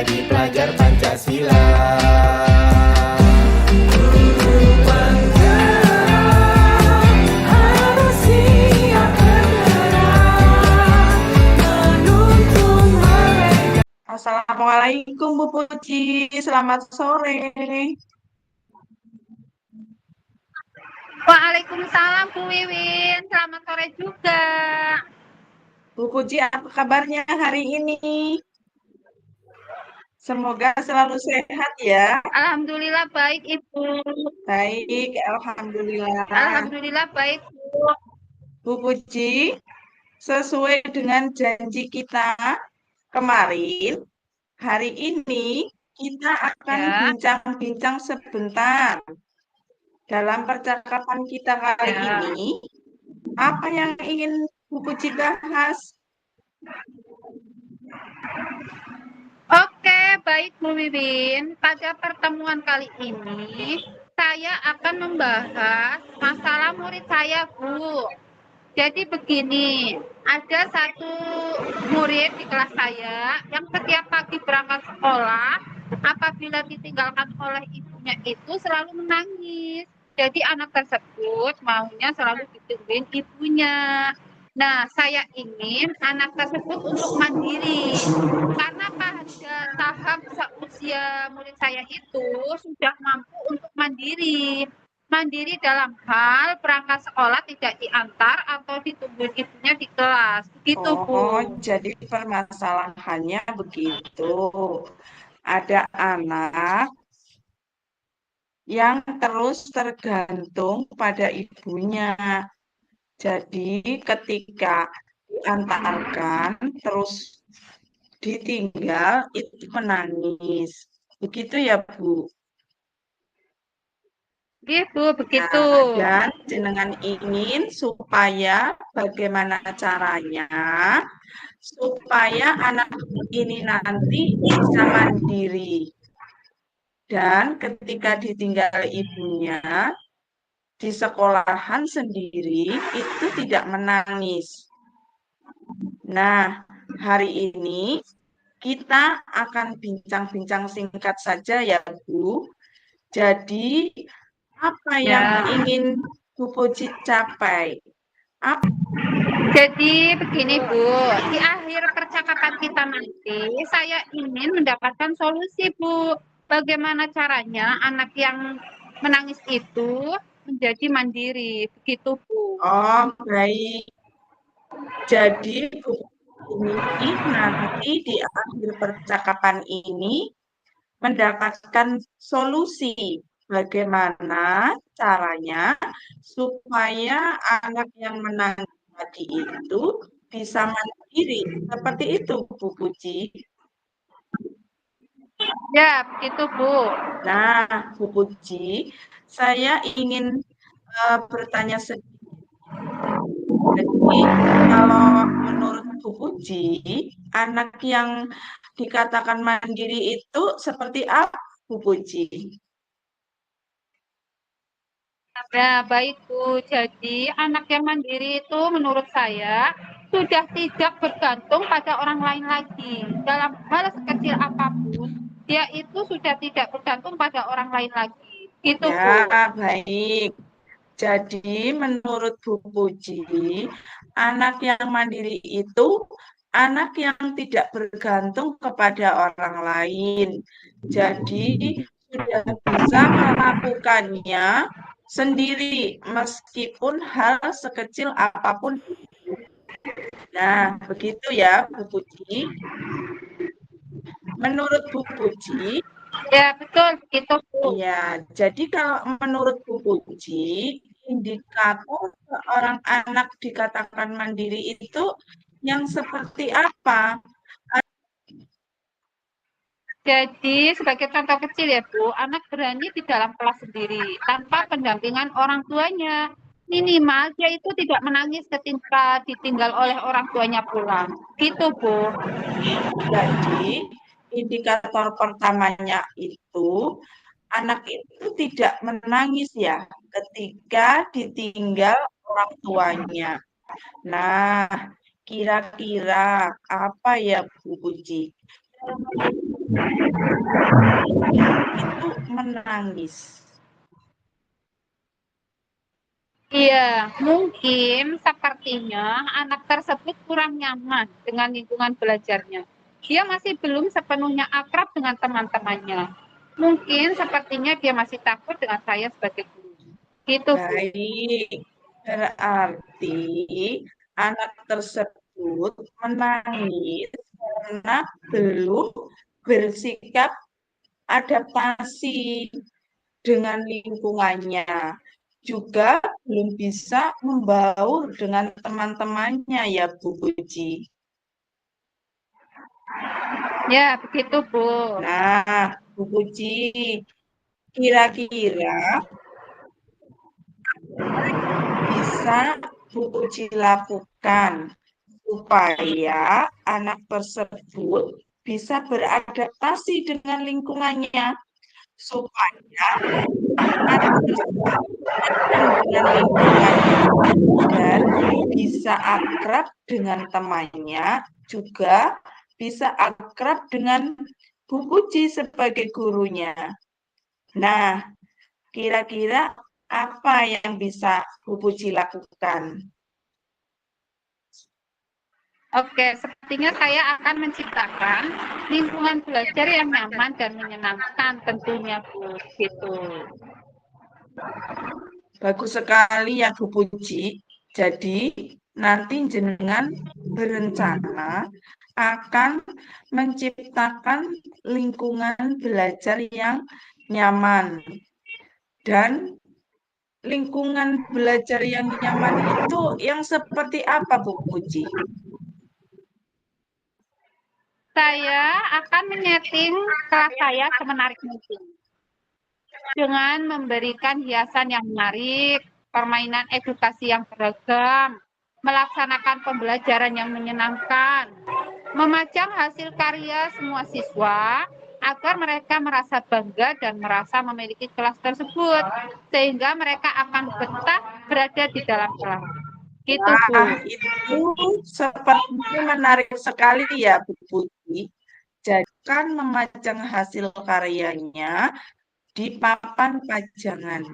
jadi pelajar Pancasila. Assalamualaikum Bu Puji, selamat sore. Waalaikumsalam Bu Wiwin, selamat sore juga. Bu Puji, apa kabarnya hari ini? Semoga selalu sehat ya. Alhamdulillah baik Ibu. Baik, alhamdulillah. Alhamdulillah baik Bu. Bu Puji, sesuai dengan janji kita kemarin, hari ini kita akan Ya. bincang-bincang sebentar. Dalam percakapan kita kali ini, apa yang ingin Bu Puji bahas? Oke, baik Bu Wiwin. Pada pertemuan kali ini, saya akan membahas masalah murid saya, Bu. Jadi begini, ada satu murid di kelas saya yang setiap pagi berangkat sekolah, apabila ditinggalkan oleh ibunya itu selalu menangis. Jadi anak tersebut maunya selalu ditungguin ibunya. Nah, saya ingin anak tersebut untuk mandiri. Karena pada tahap seusia murid saya itu sudah mampu untuk mandiri. Mandiri dalam hal berangkat sekolah tidak diantar atau ditungguin ibunya di kelas. Begitu, Bu. Jadi permasalahannya begitu. Ada anak yang terus tergantung pada ibunya. Jadi ketika diantarkan terus ditinggal itu menangis. Begitu ya, Bu. Gitu, begitu. Dan jenengan ingin supaya bagaimana caranya supaya anak ini nanti bisa mandiri. Dan ketika ditinggal ibunya di sekolahan sendiri itu tidak menangis. Nah, hari ini kita akan bincang-bincang singkat saja ya, Bu. Jadi, apa yang ingin Bu Puji capai? Jadi begini Bu, di akhir percakapan kita nanti saya ingin mendapatkan solusi Bu. Bagaimana caranya anak yang menangis itu menjadi mandiri, begitu Bu. Oh, baik. Jadi, Bu ini nanti di akhir percakapan ini mendapatkan solusi bagaimana caranya supaya anak yang menangis tadi itu bisa mandiri. Seperti itu, Bu Puji. Ya, begitu Bu. Nah, Bu Puji, saya ingin bertanya sedikit. Jadi, kalau menurut Bu Puji, anak yang dikatakan mandiri itu seperti apa, Bu Puji? Ya, baik Bu. Jadi anak yang mandiri itu menurut saya sudah tidak bergantung pada orang lain lagi. Dalam hal sekecil apapun, dia itu sudah tidak bergantung pada orang lain lagi. Itu Ya, Bu. baik. Jadi, menurut Bu Puji, anak yang mandiri itu anak yang tidak bergantung kepada orang lain. Jadi, sudah bisa melakukannya sendiri, meskipun hal sekecil apapun. Nah, begitu ya, Bu Puji. Menurut Bu Puji, Ya, betul begitu Bu. ya, jadi kalau menurut Bu Puji, indikator seorang anak dikatakan mandiri itu yang seperti apa? Jadi sebagai contoh kecil ya Bu, anak berani di dalam kelas sendiri tanpa pendampingan orang tuanya. Minimal dia itu tidak menangis ketika ditinggal oleh orang tuanya pulang. Gitu Bu. Jadi, indikator pertamanya itu anak itu tidak menangis ya ketika ditinggal orang tuanya. Nah, kira-kira apa ya Bu Puji? itu menangis. Iya, mungkin sepertinya anak tersebut kurang nyaman dengan lingkungan belajarnya. Dia masih belum sepenuhnya akrab dengan teman-temannya. Mungkin sepertinya dia masih takut dengan saya sebagai guru. Gitu, Bu. Baik, berarti anak tersebut menangis karena belum bersikap adaptasi dengan lingkungannya. Juga belum bisa membaur dengan teman-temannya ya Bu Puji. Ya, begitu, Bu. Nah, Bu Puji, kira-kira bisa Bu Puji lakukan supaya anak tersebut bisa beradaptasi dengan lingkungannya, supaya anak tersebut nyaman dengan lingkungannya dan bisa akrab dengan temannya, juga bisa akrab dengan Bu Puji sebagai gurunya. Nah, kira-kira apa yang bisa Bu Puji lakukan? Oke, sepertinya saya akan menciptakan lingkungan belajar yang nyaman dan menyenangkan tentunya, Bu. Gitu. Bagus sekali ya Bu Puji. Jadi nanti jenengan berencana akan menciptakan lingkungan belajar yang nyaman. Dan lingkungan belajar yang nyaman itu yang seperti apa Bu Puji? Saya akan menyeting kelas saya semenarik mungkin. Dengan memberikan hiasan yang menarik, permainan edukasi yang beragam, melaksanakan pembelajaran yang menyenangkan, memajang hasil karya semua siswa agar mereka merasa bangga dan merasa memiliki kelas tersebut, sehingga mereka akan betah berada di dalam kelas. Gitu, Bu. Wah, itu sepertinya menarik sekali ya Bu Puji. Jadi kan memajang hasil karyanya di papan pajangan.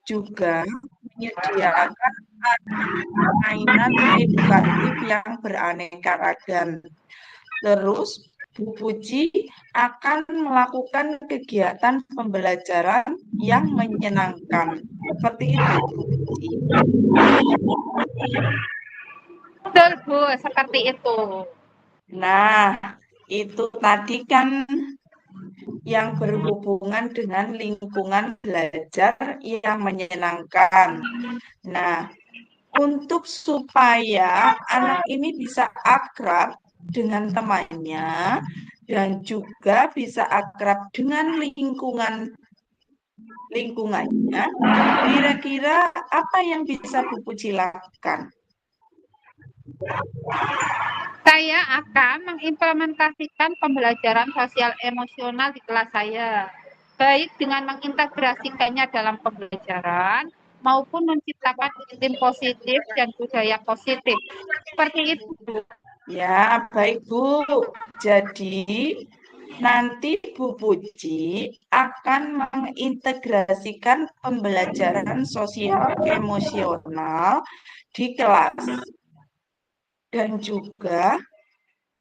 Juga menyediakan mainan edukatif yang beraneka ragam. Terus Bu Puji akan melakukan kegiatan pembelajaran yang menyenangkan. Seperti itu, Bu Puji. Betul, Bu, seperti itu. Nah, itu tadi kan yang berhubungan dengan lingkungan belajar yang menyenangkan. Nah, untuk supaya anak ini bisa akrab dengan temannya dan juga bisa akrab dengan lingkungannya, kira-kira apa yang bisa Bu Puji lakukan? Saya akan mengimplementasikan pembelajaran sosial emosional di kelas saya, baik dengan mengintegrasikannya dalam pembelajaran maupun menciptakan iklim positif dan budaya positif. Seperti itu, Bu. Ya, baik Bu. Jadi nanti Bu Puji akan mengintegrasikan pembelajaran sosial emosional di kelas. Dan juga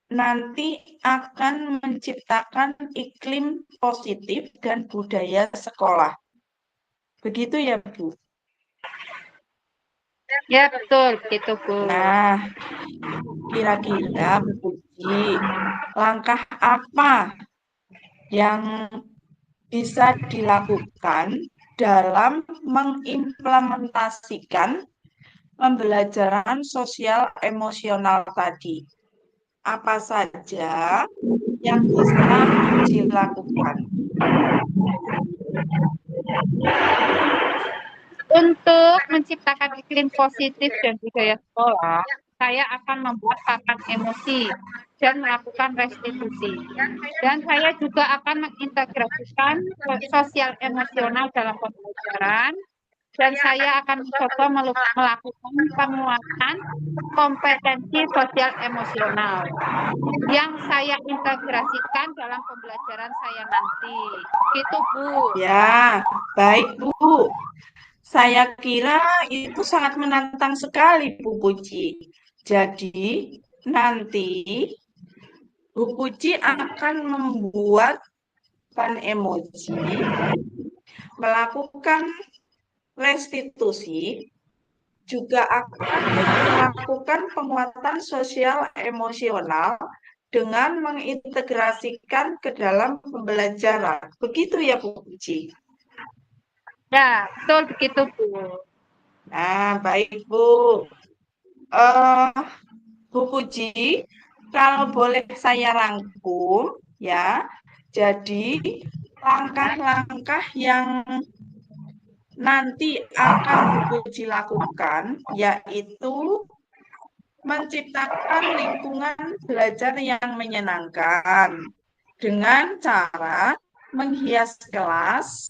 nanti akan menciptakan iklim positif dan budaya sekolah. Begitu ya, Bu? Ya, betul, begitu, Bu. Nah, kira-kira Bu Puji, langkah apa yang bisa dilakukan dalam mengimplementasikan pembelajaran sosial emosional tadi? Apa saja yang bisa dilakukan? Untuk menciptakan iklim positif dan budaya sekolah, saya akan membuat papan emosi dan melakukan restitusi. Dan saya juga akan mengintegrasikan sosial emosional dalam pembelajaran dan saya akan mencoba melakukan penguatan kompetensi sosial emosional yang saya integrasikan dalam pembelajaran saya nanti. Gitu, Bu. Ya, baik Bu. Saya kira itu sangat menantang sekali Bu Puji. Jadi nanti Bu Puji akan membuat pan emoji, melakukan restitusi, juga akan melakukan penguatan sosial emosional dengan mengintegrasikan ke dalam pembelajaran. Begitu ya Bu Puji? Ya, betul begitu, Bu. Nah, baik Bu. Bu Puji, kalau boleh saya rangkum ya, jadi langkah-langkah yang nanti akan Bu Puji lakukan yaitu menciptakan lingkungan belajar yang menyenangkan dengan cara menghias kelas,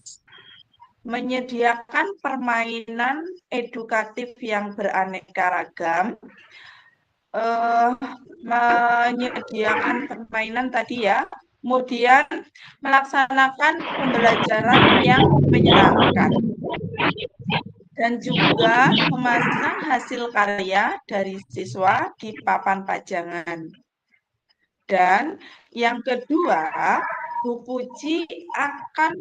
menyediakan permainan edukatif yang beraneka ragam, menyediakan permainan tadi ya, kemudian melaksanakan pembelajaran yang menyenangkan, dan juga memasang hasil karya dari siswa di papan pajangan. Dan yang kedua, Bu Puji akan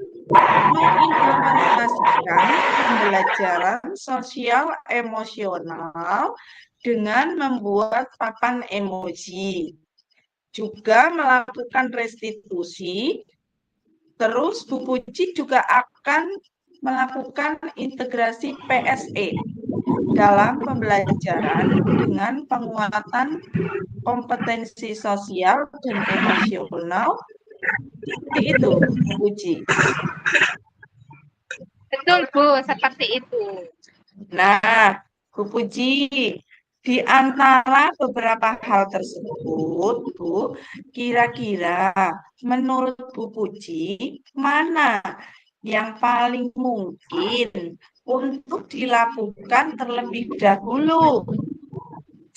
mengimplementasikan pembelajaran sosial emosional dengan membuat papan emoji. Juga melakukan restitusi. Terus Bu Puji juga akan melakukan integrasi PSE dalam pembelajaran dengan penguatan kompetensi sosial dan emosional. Seperti itu, Bu Puji. Betul, Bu, seperti itu. Nah, Bu Puji, di antara beberapa hal tersebut, Bu, kira-kira menurut Bu Puji, mana yang paling mungkin untuk dilakukan terlebih dahulu?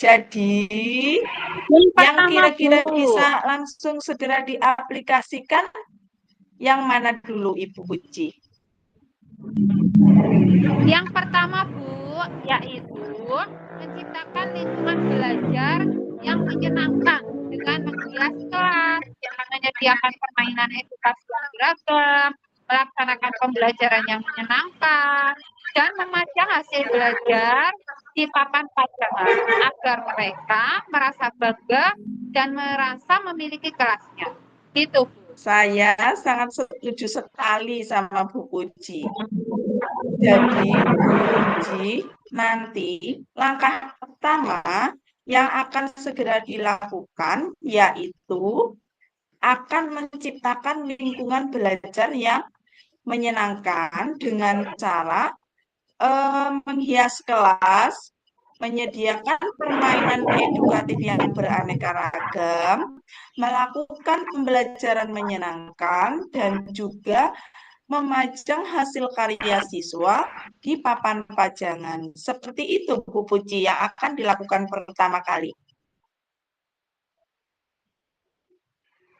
Jadi, yang kira-kira bisa langsung segera diaplikasikan, yang mana dulu, Ibu Puji? Yang pertama, Bu, yaitu menciptakan lingkungan belajar yang menyenangkan dengan menghias kelas, dengan menyediakan permainan edukasi yang beragam, melaksanakan pembelajaran yang menyenangkan, dan memajang hasil belajar di papan pajangan agar mereka merasa bangga dan merasa memiliki kelasnya. Gitu, Bu. Saya sangat setuju sekali sama Bu Puji. Jadi, Bu Puji, nanti langkah pertama yang akan segera dilakukan yaitu akan menciptakan lingkungan belajar yang menyenangkan dengan cara menghias kelas, menyediakan permainan edukatif yang beraneka ragam, melakukan pembelajaran menyenangkan, dan juga memajang hasil karya siswa di papan pajangan. Seperti itu, Bu Puji, yang akan dilakukan pertama kali.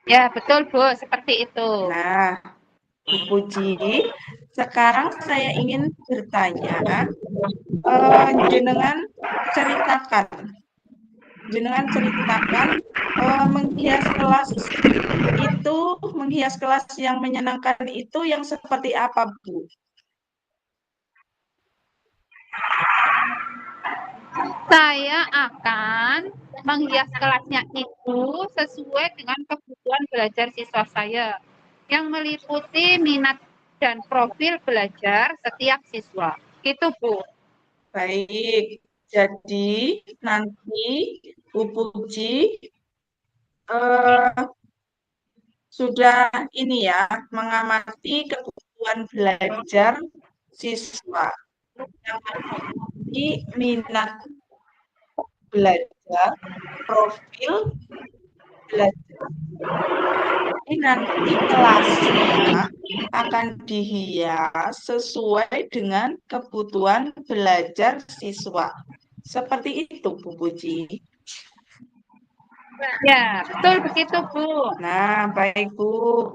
Ya, betul, Bu. Seperti itu. Nah, Bu Puji, sekarang saya ingin bertanya, jenengan ceritakan menghias kelas yang menyenangkan itu yang seperti apa, Bu? Saya akan menghias kelasnya itu sesuai dengan kebutuhan belajar siswa saya yang meliputi minat dan profil belajar setiap siswa. Gitu, Bu. Baik, jadi nanti Bu Puji sudah ini ya, mengamati kebutuhan belajar siswa yang memiliki minat belajar, profil belajar. Ini nanti kelasnya akan dihias sesuai dengan kebutuhan belajar siswa. Seperti itu, Bu Puji. Ya, betul begitu, Bu. Nah, baik Bu.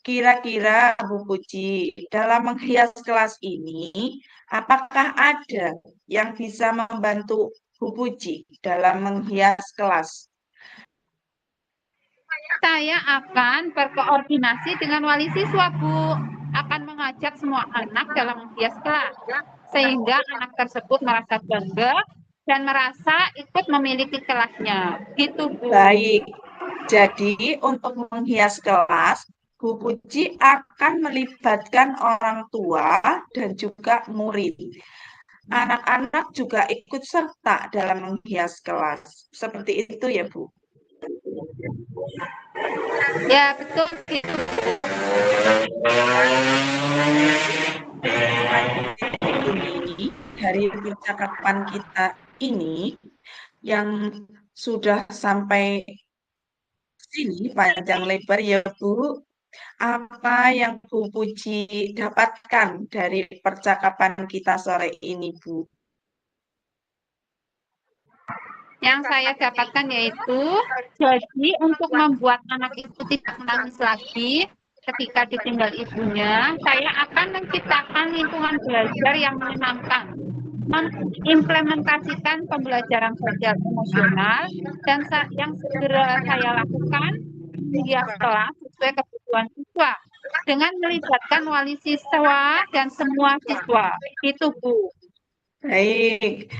Kira-kira Bu Puji, dalam menghias kelas ini, apakah ada yang bisa membantu Bu Puji dalam menghias kelas? Saya akan berkoordinasi dengan wali siswa, Bu. Akan mengajak semua anak dalam menghias kelas. Sehingga anak tersebut merasa bangga dan merasa ikut memiliki kelasnya. Gitu, Bu. Baik, jadi untuk menghias kelas, Bu Puji akan melibatkan orang tua dan juga murid. Anak-anak juga ikut serta dalam menghias kelas. Seperti itu ya, Bu. Ya, betul gitu. Ini dari percakapan kita ini yang sudah sampai sini panjang lebar ya, Bu. Apa yang Bu Puji dapatkan dari percakapan kita sore ini, Bu? Yang saya dapatkan yaitu, jadi untuk membuat anak itu tidak menangis lagi ketika ditinggal ibunya, saya akan menciptakan lingkungan belajar yang menyenangkan, mengimplementasikan pembelajaran sosial emosional, dan yang segera saya lakukan hias kelas sesuai kebutuhan siswa dengan melibatkan wali siswa dan semua siswa. Itu, Bu. Baik,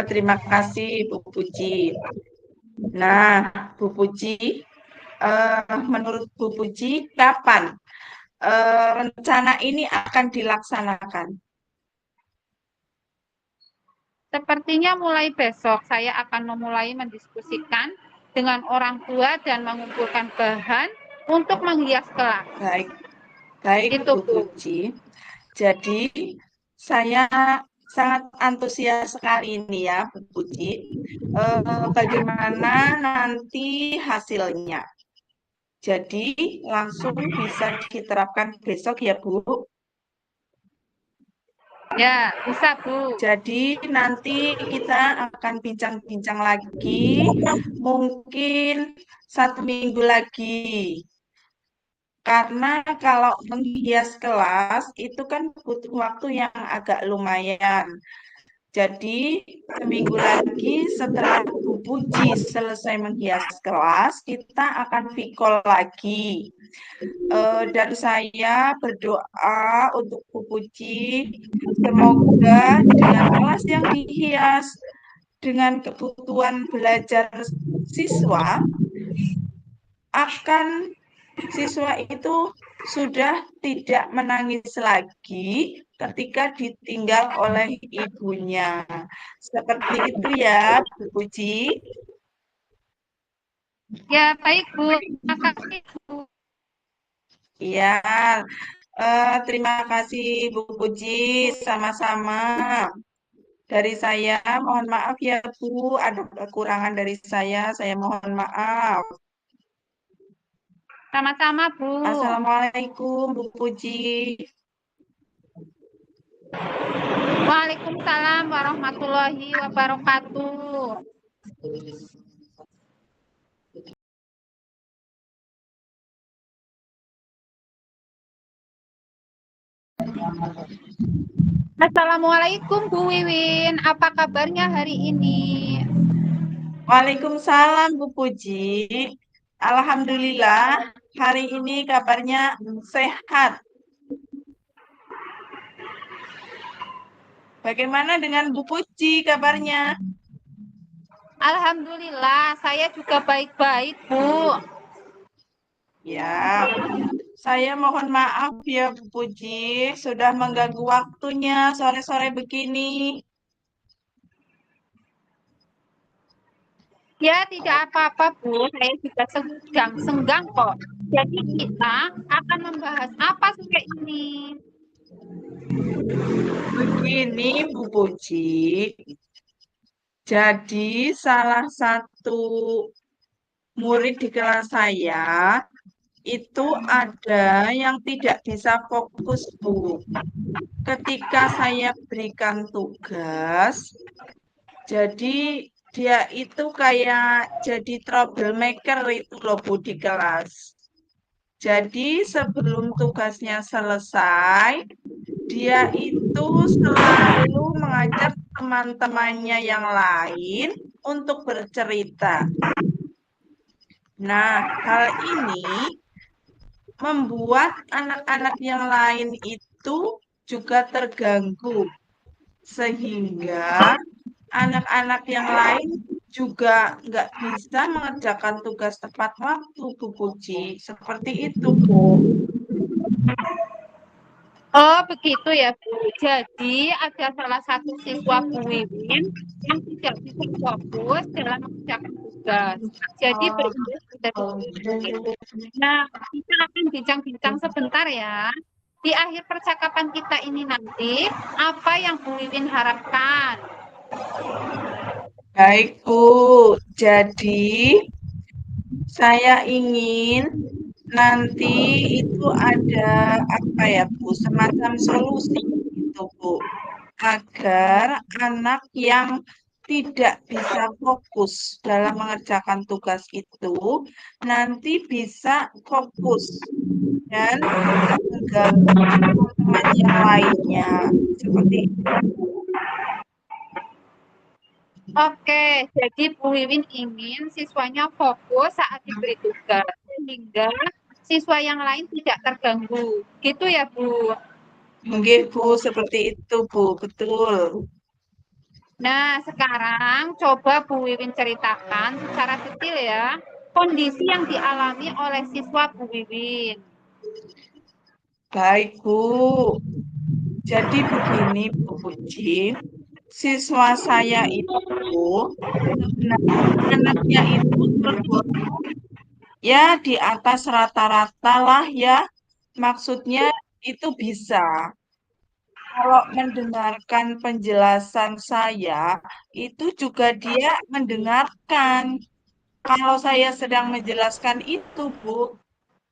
terima kasih Bu Puji. Nah, Bu Puji, menurut Bu Puji, kapan rencana ini akan dilaksanakan? Sepertinya mulai besok saya akan memulai mendiskusikan dengan orang tua dan mengumpulkan bahan untuk menghias kelas. Baik, baik Itu, Bu Bu. Puji. Jadi, saya sangat antusias sekali ini ya, Bu Puji. Bagaimana nanti hasilnya? Jadi, langsung bisa diterapkan besok ya, Bu. Ya, bisa, Bu. Jadi nanti kita akan bincang-bincang lagi, mungkin 1 minggu lagi. Karena kalau menghias kelas itu kan butuh waktu yang agak lumayan. Jadi seminggu lagi setelah Bu Puji selesai menghias kelas, kita akan vikol lagi. Dan saya berdoa untuk Bu Puji, semoga dengan kelas yang dihias dengan kebutuhan belajar siswa, akan siswa itu sudah tidak menangis lagi ketika ditinggal oleh ibunya. Seperti itu ya, Bu Puji. Ya, baik, Bu. Terima kasih, Bu. Iya, terima kasih Bu Puji, sama-sama. Dari saya, mohon maaf ya Bu, ada kekurangan dari saya mohon maaf. Sama-sama, Bu. Assalamualaikum Bu Puji. Waalaikumsalam warahmatullahi wabarakatuh. Assalamualaikum, Bu Wiwin. Apa kabarnya hari ini? Waalaikumsalam Bu Puji. Alhamdulillah, hari ini kabarnya sehat. Bagaimana dengan Bu Puji kabarnya? Alhamdulillah, saya juga baik-baik, Bu. Ya, saya mohon maaf ya Bu Puji, sudah mengganggu waktunya sore-sore begini. Ya, tidak apa-apa, Bu. Saya juga sedang senggang kok. Jadi kita akan membahas apa sore ini? Begini Bu Puji, jadi salah satu murid di kelas saya itu ada yang tidak bisa fokus, Bu. Ketika saya berikan tugas, jadi dia itu kayak jadi troublemaker itu loh, Bu, di kelas. Jadi sebelum tugasnya selesai, dia itu selalu mengajak teman-temannya yang lain untuk bercerita. Nah, hal ini membuat anak-anak yang lain itu juga terganggu, sehingga anak-anak yang lain juga nggak bisa mengerjakan tugas tepat waktu, Bu Puji. Seperti itu, Bu. Oh, begitu ya, Bu. Jadi, ada salah satu siswa Bu Wiwin yang tidak bisa fokus dalam mengerjakan tugas. Jadi, berimbas pada Bu Wiwin. Nah, kita akan bincang-bincang sebentar ya. Di akhir percakapan kita ini nanti, apa yang Bu Wiwin harapkan? Baik, Bu. Jadi, saya ingin nanti itu ada apa ya, Bu, semacam solusi gitu, Bu, agar anak yang tidak bisa fokus dalam mengerjakan tugas itu nanti bisa fokus dan tidak mengganggu teman-teman yang lainnya. Seperti itu. Oke, jadi Bu Wiwin ingin siswanya fokus saat diberi tugas, sehingga siswa yang lain tidak terganggu. Gitu ya, Bu? Mungkin, Bu, seperti itu, Bu. Betul. Nah, sekarang coba Bu Wiwin ceritakan secara detail ya, kondisi yang dialami oleh siswa Bu Wiwin. Baik, Bu. Jadi begini, Bu Puji. Siswa saya itu sebenarnya anaknya itu tergolong ya di atas rata-rata lah ya. Maksudnya itu bisa. Kalau mendengarkan penjelasan saya, itu juga dia mendengarkan. Kalau saya sedang menjelaskan itu, Bu.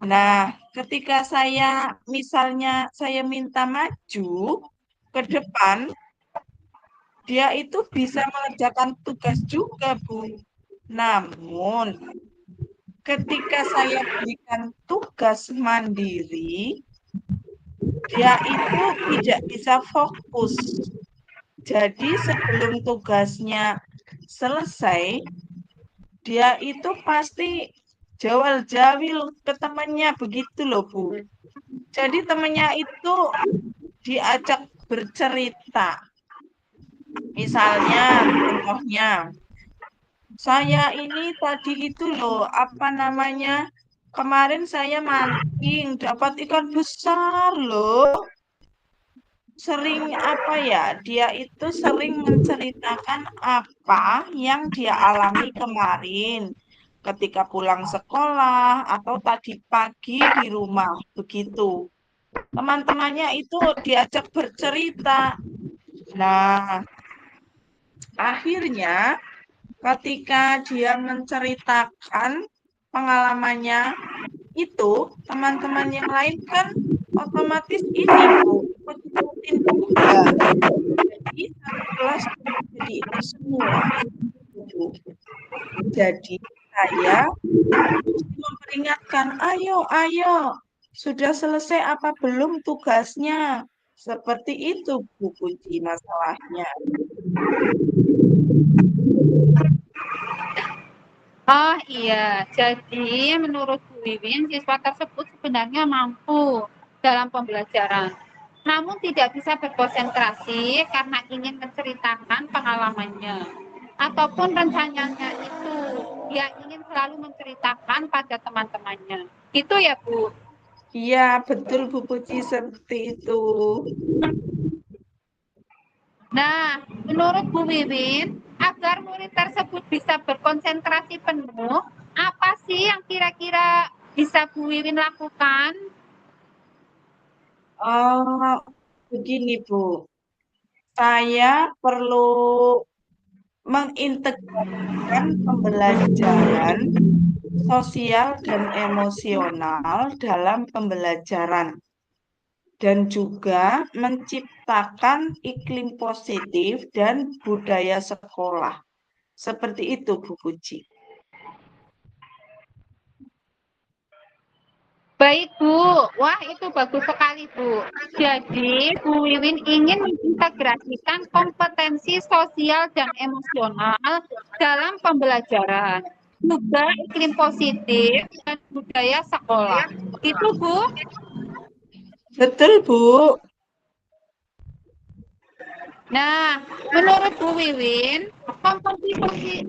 Nah, ketika saya misalnya saya minta maju ke depan, dia itu bisa mengerjakan tugas juga, Bu. Namun, ketika saya berikan tugas mandiri, dia itu tidak bisa fokus. Jadi, sebelum tugasnya selesai, dia itu pasti jawil-jawil ke temannya begitu loh, Bu. Jadi temannya itu diajak bercerita. Misalnya, contohnya, saya ini tadi itu loh, apa namanya, kemarin saya mancing, dapat ikan besar loh. Sering apa ya, dia itu sering menceritakan apa yang dia alami kemarin ketika pulang sekolah atau tadi pagi di rumah, begitu. Teman-temannya itu diajak bercerita. Nah, akhirnya ketika dia menceritakan pengalamannya itu, teman-teman yang lain kan otomatis ini, Bu, ikut-ikutin juga. Jadi satu kelas jadi ikut semua, Bu. Jadi saya mesti memperingatkan, ayo, ayo, sudah selesai apa belum tugasnya? Seperti itu, Bu Puji, masalahnya. Oh iya, jadi menurut Bu Wiwin, siswa tersebut sebenarnya mampu dalam pembelajaran. Namun tidak bisa berkonsentrasi karena ingin menceritakan pengalamannya. Ataupun rencananya itu, dia ingin selalu menceritakan pada teman-temannya. Itu ya, Bu. Iya, betul Bu Puji, seperti itu. Nah, menurut Bu Wiwin, agar murid tersebut bisa berkonsentrasi penuh, apa sih yang kira-kira bisa Bu Wiwin lakukan? Oh, begini Bu, saya perlu mengintegrasikan pembelajaran sosial dan emosional dalam pembelajaran dan juga menciptakan iklim positif dan budaya sekolah. Seperti itu, Bu Puji. Baik, Bu. Wah, itu bagus sekali, Bu. Jadi, Bu Wiwin ingin mengintegrasikan kompetensi sosial dan emosional dalam pembelajaran. Juga iklim positif dan budaya sekolah. Itu, Bu. Betul, Bu. Nah, menurut Bu Wiwin,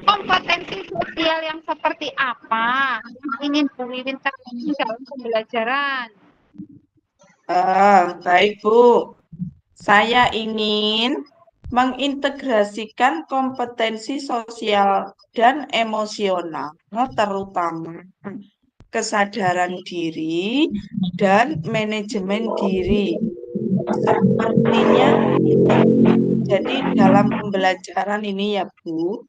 kompetensi sosial yang seperti apa yang ingin Bu Wiwin terapkan dalam pembelajaran? Baik, Bu. Saya ingin mengintegrasikan kompetensi sosial dan emosional, terutama kesadaran diri dan manajemen diri. Sepertinya jadi dalam pembelajaran ini ya, Bu.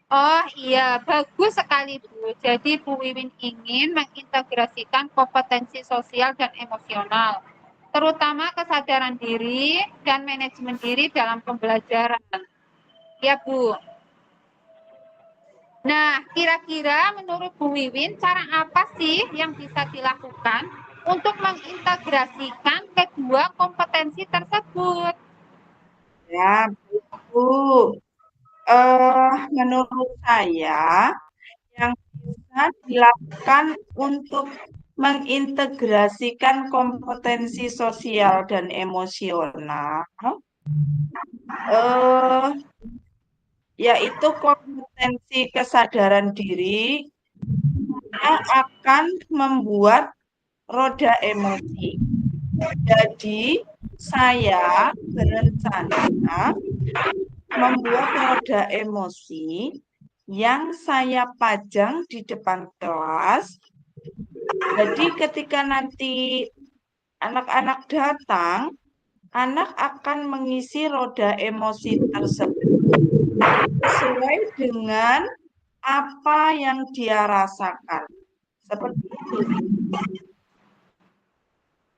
Oh iya, bagus sekali Bu. Jadi Bu Wiwin ingin mengintegrasikan kompetensi sosial dan emosional, terutama kesadaran diri dan manajemen diri dalam pembelajaran. Ya Bu. Nah, kira-kira menurut Bu Wiwin, cara apa sih yang bisa dilakukan untuk mengintegrasikan kedua kompetensi tersebut? Ya, Bu. Menurut saya, yang bisa dilakukan untuk mengintegrasikan kompetensi sosial dan emosional, eh, yaitu kompetensi kesadaran diri yang akan membuat roda emosi. Jadi, saya berencana membuat roda emosi yang saya pajang di depan kelas. Jadi ketika nanti anak-anak datang, anak akan mengisi roda emosi tersebut sesuai dengan apa yang dia rasakan. Seperti itu.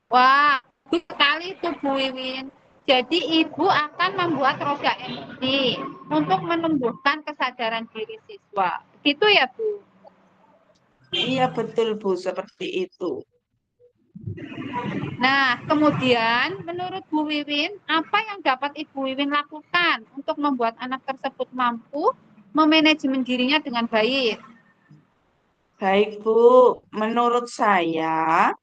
Wah, bagus sekali itu Bu Wiwin. Jadi Ibu akan membuat roda emosi untuk menumbuhkan kesadaran diri siswa. Gitu ya Bu? Iya betul Bu, seperti itu. Nah, kemudian menurut Bu Wiwin, apa yang dapat Ibu Wiwin lakukan untuk membuat anak tersebut mampu memanajemen dirinya dengan baik? Baik Bu, menurut saya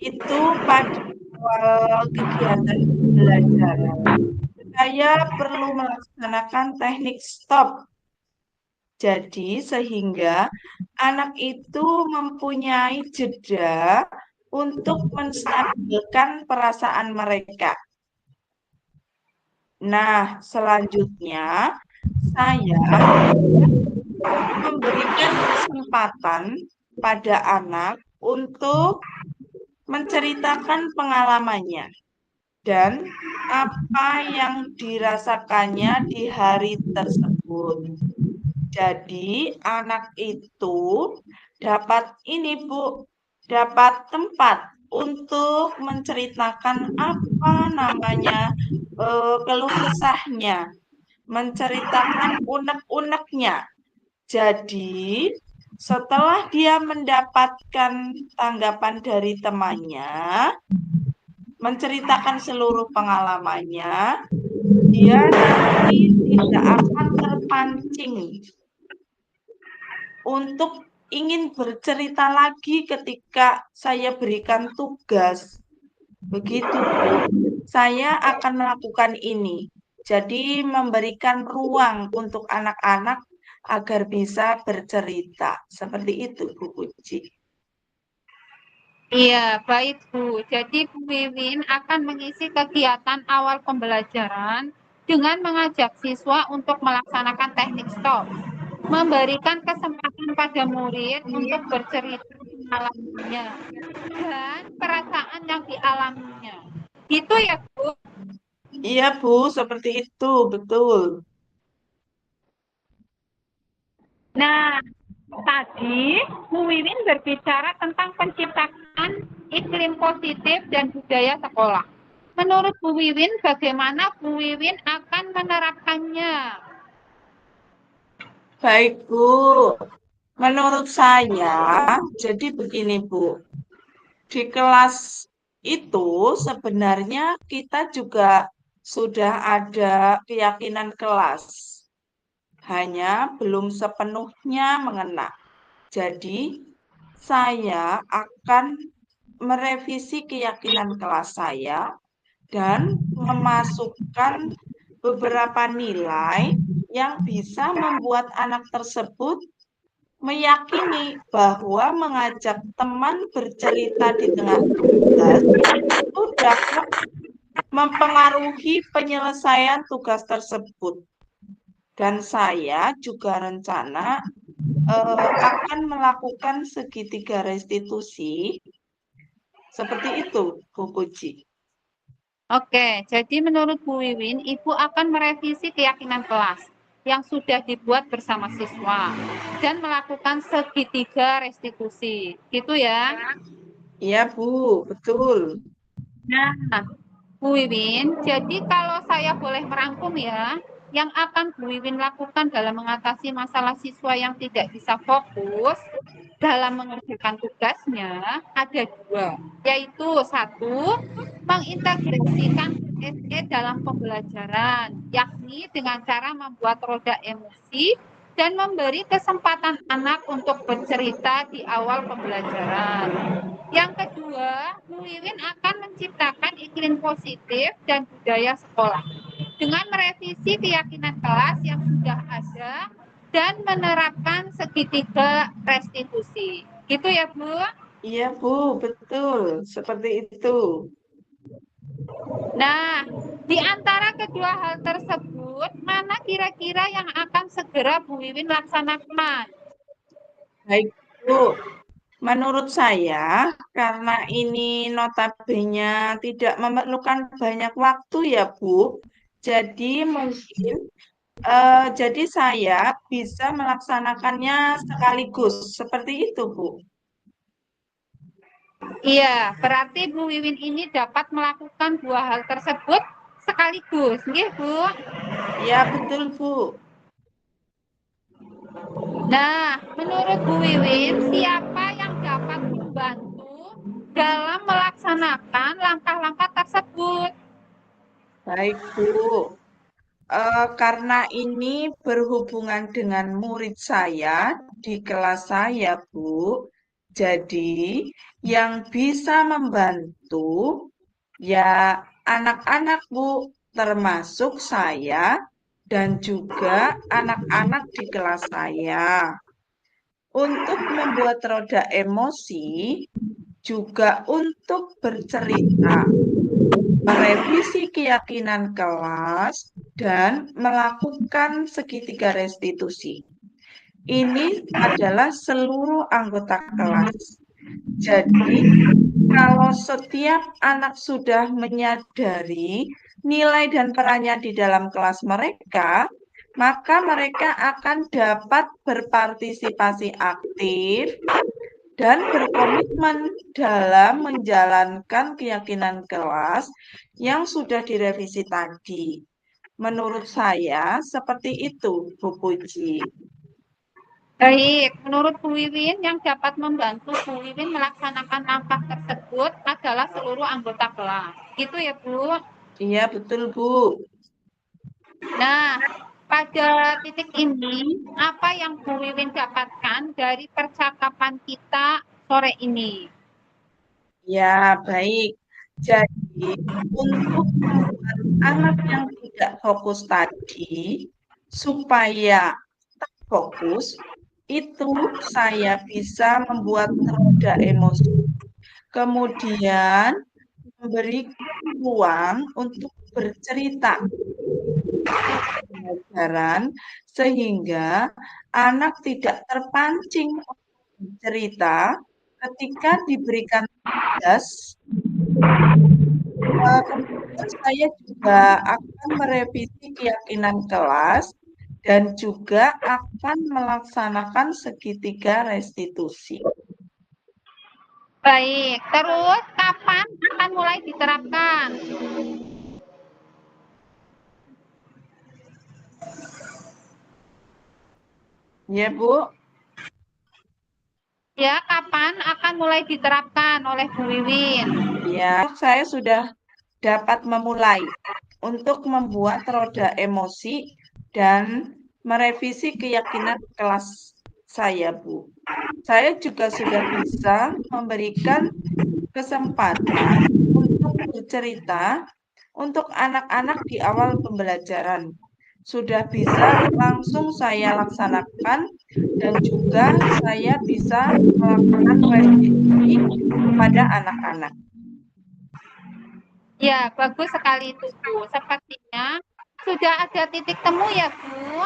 itu pada awal kegiatan pembelajaran, saya perlu melaksanakan teknik stop. Jadi sehingga anak itu mempunyai jeda untuk menstabilkan perasaan mereka. Nah, selanjutnya saya memberikan kesempatan pada anak untuk menceritakan pengalamannya dan apa yang dirasakannya di hari tersebut. Jadi anak itu dapat ini Bu, dapat tempat untuk menceritakan apa namanya keluh kesahnya, menceritakan unek-uneknya. Jadi setelah dia mendapatkan tanggapan dari temannya, menceritakan seluruh pengalamannya, dia nanti tidak akan terpancing untuk ingin bercerita lagi ketika saya berikan tugas. Begitu, Bu. Saya akan melakukan ini. Jadi memberikan ruang untuk anak-anak agar bisa bercerita. Seperti itu, Bu Puji. Iya, baik Bu. Jadi Bu Wiwin akan mengisi kegiatan awal pembelajaran dengan mengajak siswa untuk melaksanakan teknik stop, memberikan kesempatan pada murid untuk bercerita pengalamannya dan perasaan yang dialaminya. Gitu ya Bu? Iya, Bu, seperti itu, betul. Nah, tadi Bu Wiwin berbicara tentang penciptaan iklim positif dan budaya sekolah. Menurut Bu Wiwin, bagaimana Bu Wiwin akan menerapkannya? Baik, Bu. Menurut saya, jadi begini, Bu. Di kelas itu sebenarnya kita juga sudah ada keyakinan kelas, hanya belum sepenuhnya mengena. Jadi, saya akan merevisi keyakinan kelas saya dan memasukkan beberapa nilai yang bisa membuat anak tersebut meyakini bahwa mengajak teman bercerita di tengah kelas itu dapat mempengaruhi penyelesaian tugas tersebut. Dan saya juga rencana akan melakukan segitiga restitusi. Seperti itu, Bu Puji. Oke, jadi menurut Bu Wiwin, Ibu akan merevisi keyakinan kelas yang sudah dibuat bersama siswa dan melakukan segitiga restitusi. Gitu ya. Iya, Bu, betul. Nah, Bu Wiwin, jadi kalau saya boleh merangkum ya, yang akan Bu Wiwin lakukan dalam mengatasi masalah siswa yang tidak bisa fokus dalam mengerjakan tugasnya ada dua, yaitu satu, mengintegrasikan PSE dalam pembelajaran, yakni dengan cara membuat roda emosi dan memberi kesempatan anak untuk bercerita di awal pembelajaran. Yang kedua, Bu Wiwin akan menciptakan iklim positif dan budaya sekolah dengan merevisi keyakinan kelas yang sudah ada dan menerapkan segitiga restitusi. Gitu ya, Bu? Iya, Bu, betul. Seperti itu. Nah, di antara kedua hal tersebut, mana kira-kira yang akan segera Bu Wiwin laksanakan? Baik, Bu. Menurut saya, karena ini notabene tidak memerlukan banyak waktu ya, Bu. Jadi mungkin, jadi saya bisa melaksanakannya sekaligus. Seperti itu, Bu. Iya, berarti Bu Wiwin ini dapat melakukan dua hal tersebut sekaligus, nggih, Bu? Ya, betul, Bu. Nah, menurut Bu Wiwin, siapa yang dapat membantu dalam melaksanakan langkah-langkah tersebut? Baik, Bu. Karena ini berhubungan dengan murid saya di kelas saya, Bu. Jadi, yang bisa membantu ya anak-anak, Bu, termasuk saya dan juga anak-anak di kelas saya. Untuk membuat roda emosi, juga untuk bercerita, merevisi keyakinan kelas, dan melakukan segitiga restitusi. Ini adalah seluruh anggota kelas. Jadi, kalau setiap anak sudah menyadari nilai dan perannya di dalam kelas mereka, maka mereka akan dapat berpartisipasi aktif dan berkomitmen dalam menjalankan keyakinan kelas yang sudah direvisi tadi. Menurut saya, seperti itu, Bu Puji. Baik, menurut Bu Wiwin yang dapat membantu Bu Wiwin melaksanakan langkah tersebut adalah seluruh anggota kelas. Gitu ya, Bu? Iya, betul, Bu. Nah, pada titik ini, apa yang Bu Wiwin dapatkan dari percakapan kita sore ini? Ya, baik. Jadi, untuk membuat anak yang tidak fokus tadi, supaya fokus, itu saya bisa membuat roda emosi. Kemudian memberi ruang untuk bercerita pelajaran sehingga anak tidak terpancing untuk bercerita ketika diberikan tugas Kemudian saya juga akan merevisi keyakinan kelas dan juga akan melaksanakan segitiga restitusi. Baik, terus kapan akan mulai diterapkan? Ya, Bu. Ya, kapan akan mulai diterapkan oleh Bu Wiwin? Ya, saya sudah dapat memulai untuk membuat roda emosi dan merevisi keyakinan kelas saya, Bu. Saya juga sudah bisa memberikan kesempatan untuk bercerita untuk anak-anak di awal pembelajaran. Sudah bisa langsung saya laksanakan dan juga saya bisa melakukan restitusi kepada anak-anak. Ya, bagus sekali itu, Bu. Sepertinya sudah ada titik temu ya, Bu.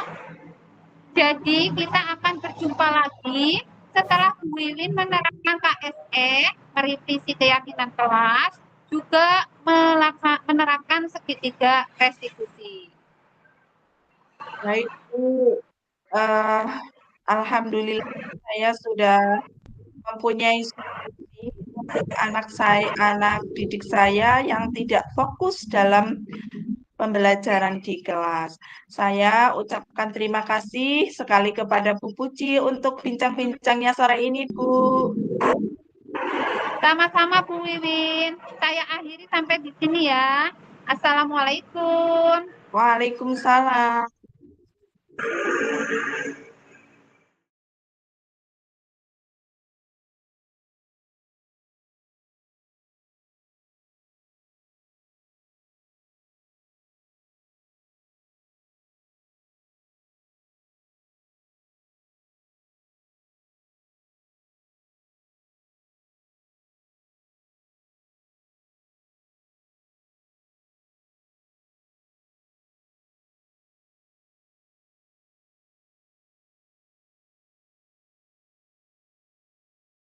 Jadi kita akan berjumpa lagi setelah Bu Wiwin menerapkan KSE, merevisi keyakinan kelas, juga menerapkan segitiga restitusi. Baik, Bu. Eh, Alhamdulillah saya sudah mempunyai solusi untuk anak didik saya yang tidak fokus dalam pembelajaran di kelas. Saya ucapkan terima kasih sekali kepada Bu Puji untuk bincang-bincangnya sore ini, Bu. Sama-sama Bu Wiwin. Saya akhiri sampai di sini ya. Assalamualaikum. Waalaikumsalam.